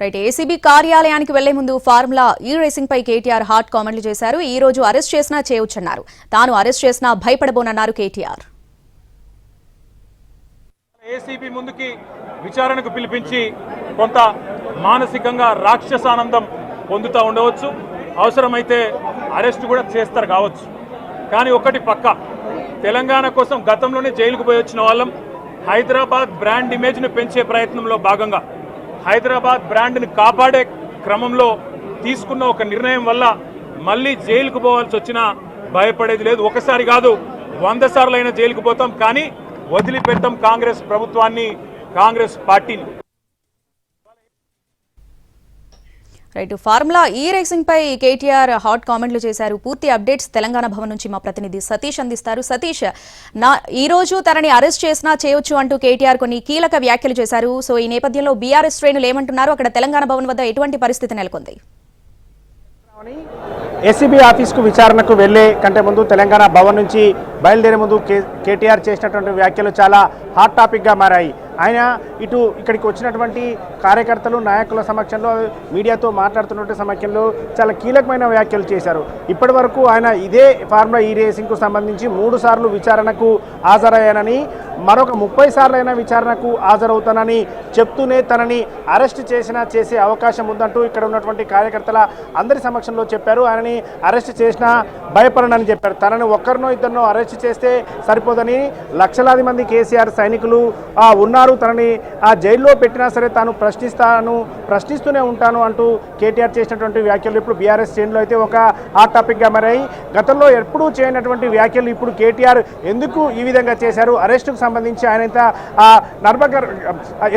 Right ACB కార్యాలయానికి వెళ్లే ముందు ఫార్ములా ఈ రేసింగ్ పై కేటీఆర్ హాట్ కామెంట్లు చేశారు. ఈ రోజు అరెస్ట్ చేసినా చేయొచ్చన్నారు. తాను అరెస్ట్ చేసినా భయపడబోనన్నారు కేటీఆర్. ఏసీబీ ముందుకి విచారణకు పిలిపించి కొంత మానసికంగా రాక్షసానందం పొందుతూ ఉండవచ్చు, అవసరమైతే అరెస్ట్ కూడా చేస్తారు కావచ్చు. కానీ ఒకటి పక్క, తెలంగాణ కోసం గతంలోనే జైలుకు పోయి వచ్చిన వాళ్ళం. హైదరాబాద్ బ్రాండ్ ఇమేజ్ను పెంచే ప్రయత్నంలో భాగంగా హైదరాబాద్ బ్రాండ్ని కాపాడే క్రమంలో తీసుకున్న ఒక నిర్ణయం వల్ల మళ్ళీ జైలుకు పోవాల్సి వచ్చినా భయపడేది లేదు. ఒకసారి కాదు 100 సార్లైనా జైలుకు పోతాం, కానీ వదిలిపెట్టాం కాంగ్రెస్ ప్రభుత్వాన్ని, కాంగ్రెస్ పార్టీని. రైట్, ఫార్ములా ఈ రేసింగ్ పై కేటీఆర్ హాట్ కామెంట్లు చేశారు. పూర్తి అప్డేట్స్ తెలంగాణ భవన్ నుంచి మా ప్రతినిధి సతీష్ అందిస్తారు. సతీష్, ఈ రోజు తనని అరెస్ట్ చేసినా చేయొచ్చు అంటూ కేటీఆర్ కొన్ని కీలక వ్యాఖ్యలు చేశారు. సో ఈ నేపథ్యంలో బీఆర్ఎస్ శ్రేణులు ఏమంటున్నారు? అక్కడ తెలంగాణ భవన్ వద్ద ఎటువంటి పరిస్థితి నెలకొంది? ఏసీబీ ఆఫీస్కు విచారణకు వెళ్లే కంటే ముందు తెలంగాణ భవన్ నుంచి బయలుదేరే ముందు కేటీఆర్ చేసినటువంటి వ్యాఖ్యలు చాలా హాట్ టాపిక్గా మారాయి. ఆయన ఇక్కడికి వచ్చినటువంటి కార్యకర్తలు నాయకుల సమక్షంలో మీడియాతో మాట్లాడుతున్నటువంటి సమయంలో చాలా కీలకమైన వ్యాఖ్యలు చేశారు. ఇప్పటి వరకు ఆయన ఇదే ఫార్ములా ఈ రేసింగ్కు సంబంధించి 3 సార్లు విచారణకు హాజరయ్యానని, మరొక 30 సార్లైనా విచారణకు హాజరవుతానని చెప్తూనే తనని అరెస్ట్ చేసే అవకాశం ఉందంటూ ఇక్కడ ఉన్నటువంటి కార్యకర్తల అందరి సమక్షంలో చెప్పారు. ఆయనని అరెస్ట్ చేసినా భయపడనని చెప్పారు. తనని ఒక్కరినో ఇద్దరినో అరెస్ట్ చేస్తే సరిపోదని లక్షలాది మంది కేసీఆర్ సైనికులు ఉన్నారు, తనని జైల్లో పెట్టినా సరే తాను ప్రశ్నిస్తూనే ఉంటాను అంటూ కేటీఆర్ చేసినటువంటి వ్యాఖ్యలు ఇప్పుడు బీఆర్ఎస్ శ్రేణులు అయితే ఒక హాట్ టాపిక్గా మారాయి. గతంలో ఎప్పుడూ చేయనటువంటి వ్యాఖ్యలు ఇప్పుడు కేటీఆర్ ఎందుకు ఈ విధంగా చేశారు? అరెస్టుకు సంబంధించి ఆయన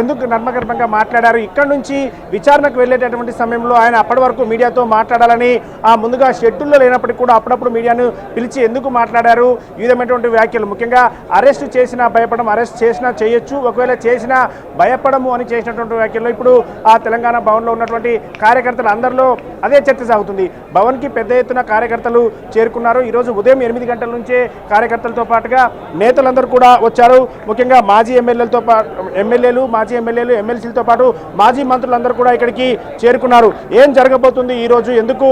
ఎందుకు నర్మగర్భంగా మాట్లాడారు? ఇక్కడ నుంచి విచారణకు వెళ్ళేటటువంటి సమయంలో ఆయన అప్పటి వరకు మీడియాతో మాట్లాడాలని ముందుగా షెడ్యూల్లో లేనప్పటికీ కూడా అప్పుడప్పుడు మీడియాను పిలిచి ఎందుకు మాట్లాడారు? ఈ విధమైనటువంటి వ్యాఖ్యలు, ముఖ్యంగా అరెస్ట్ చేసినా భయపడడం, అరెస్ట్ చేసినా చేయొచ్చు, ఒకవేళ చేసినా భయపడము అని చేసినటువంటి వ్యాఖ్యల్లో ఇప్పుడు తెలంగాణ భవన్లో ఉన్నటువంటి కార్యకర్తలు అందరిలో అదే చర్చ సాగుతుంది. భవన్కి పెద్ద ఎత్తున కార్యకర్తలు చేరుకున్నారు. ఈరోజు ఉదయం 8 గంటల నుంచే కార్యకర్తలతో పాటుగా నేతలందరూ కూడా వచ్చారు. ముఖ్యంగా మాజీ ఎమ్మెల్యేలు, ఎమ్మెల్సీలతో పాటు మాజీ మంత్రులందరూ కూడా ఇక్కడికి చేరుకున్నారు. ఏం జరగబోతుంది ఈరోజు, ఎందుకు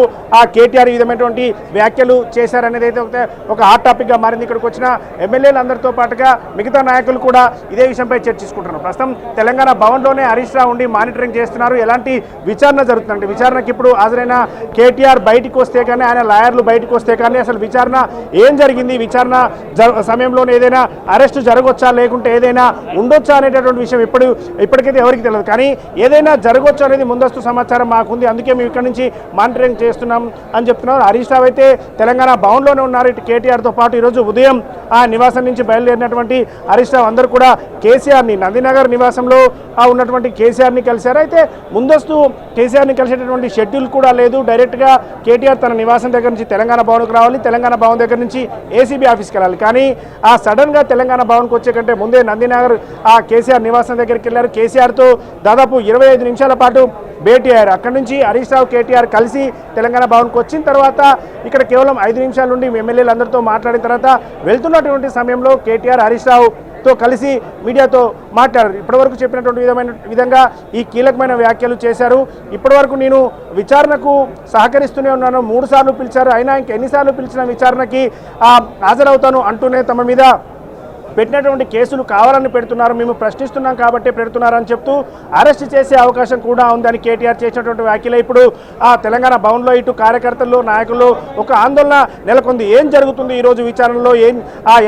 కేటీఆర్ ఈ విధమైనటువంటి వ్యాఖ్యలు చేశారనేది అయితే ఒక హాట్ టాపిక్గా మారింది. ఇక్కడికి వచ్చిన ఎమ్మెల్యేలందరితో పాటుగా మిగతా నాయకులు కూడా ఇదే విషయంపై చర్చించుకుంటున్నారు. ప్రస్తుతం తెలంగాణ భవన్లోనే హరీష్ రావు ఉండి మానిటరింగ్ చేస్తున్నారు. ఎలాంటి విచారణ జరుగుతుందంటే, విచారణకి ఇప్పుడు హాజరైన కేటీఆర్ బయటికి వస్తే కానీ, ఆయన లాయర్లు బయటకు వస్తే కానీ అసలు విచారణ ఏం జరిగింది, విచారణ సమయంలోనే ఏదైనా అరెస్ట్ జరగవచ్చా లేకుంటే ఏదైనా ఉండొచ్చా అనేటటువంటి విషయం ఇప్పటికైతే ఎవరికి తెలియదు. కానీ ఏదైనా జరగవచ్చు అనేది ముందస్తు సమాచారం మాకుంది, అందుకే మేము ఇక్కడ నుంచి మానిటరింగ్ చేస్తున్నాం అని చెప్తున్నారు. హరీష్ రావు అయితే తెలంగాణ భవన్లోనే ఉన్నారు. ఇటు కేటీఆర్తో పాటు ఈరోజు ఉదయం ఆ నివాసం నుంచి బయలుదేరినటువంటి హరీష్ రావు అందరూ కూడా కేసీఆర్ని నందినగర్ నివాసంలో ఉన్నటువంటి కేసీఆర్ని కలిశారు. అయితే ముందస్తు కేసీఆర్ని కలిసేటటువంటి షెడ్యూల్ కూడా లేదు. డైరెక్ట్గా కేటీఆర్ తన నివాసం దగ్గర నుంచి తెలంగాణ భవన్కు రావాలి, తెలంగాణ భవన్ దగ్గర నుంచి ఏసీబీ ఆఫీస్కి వెళ్ళాలి. కానీ సడన్గా తెలంగాణ భవన్కి వచ్చే కంటే ముందే నందినగర్ కేసీఆర్ నివాసం దగ్గరికి వెళ్ళారు. కేసీఆర్తో దాదాపు 25 నిమిషాల పాటు భేటీ అయ్యారు. అక్కడి నుంచి హరీష్ రావు కేటీఆర్ కలిసి తెలంగాణ భవన్కి వచ్చిన తర్వాత ఇక్కడ కేవలం 5 నిమిషాల నుండి ఎమ్మెల్యేలు అందరితో మాట్లాడిన తర్వాత వెళ్తున్నటువంటి సమయంలో కేటీఆర్ హరీష్ రావుతో కలిసి మీడియాతో మాట్లాడారు. ఇప్పటివరకు చెప్పినటువంటి విధంగా ఈ కీలకమైన వ్యాఖ్యలు చేశారు. ఇప్పటివరకు నేను విచారణకు సహకరిస్తూనే ఉన్నాను, 3 సార్లు పిలిచారు, అయినా ఇంకెన్నిసార్లు పిలిచిన విచారణకి హాజరవుతాను అంటూనే తమ మీద పెట్టినటువంటి కేసులు కావాలని పెడుతున్నారు, మేము ప్రశ్నిస్తున్నాం కాబట్టి పెడుతున్నారని చెప్తూ అరెస్ట్ చేసే అవకాశం కూడా ఉందని కేటీఆర్ చేసినటువంటి వ్యాఖ్యలు ఇప్పుడు తెలంగాణ భవన్లో ఇటు కార్యకర్తల్లో నాయకుల్లో ఒక ఆందోళన నెలకొంది. ఏం జరుగుతుంది ఈరోజు విచారణలో,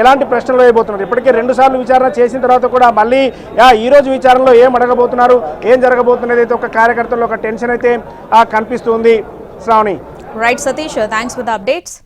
ఎలాంటి ప్రశ్నలు వేయబోతున్నారు? ఇప్పటికే 2 సార్లు విచారణ చేసిన తర్వాత కూడా మళ్ళీ ఈరోజు విచారణలో ఏం అడగబోతున్నారు, ఏం జరగబోతున్నది అయితే ఒక కార్యకర్తల్లో ఒక టెన్షన్ అయితే కనిపిస్తుంది. Sravani. Right Satish, thanks for the updates.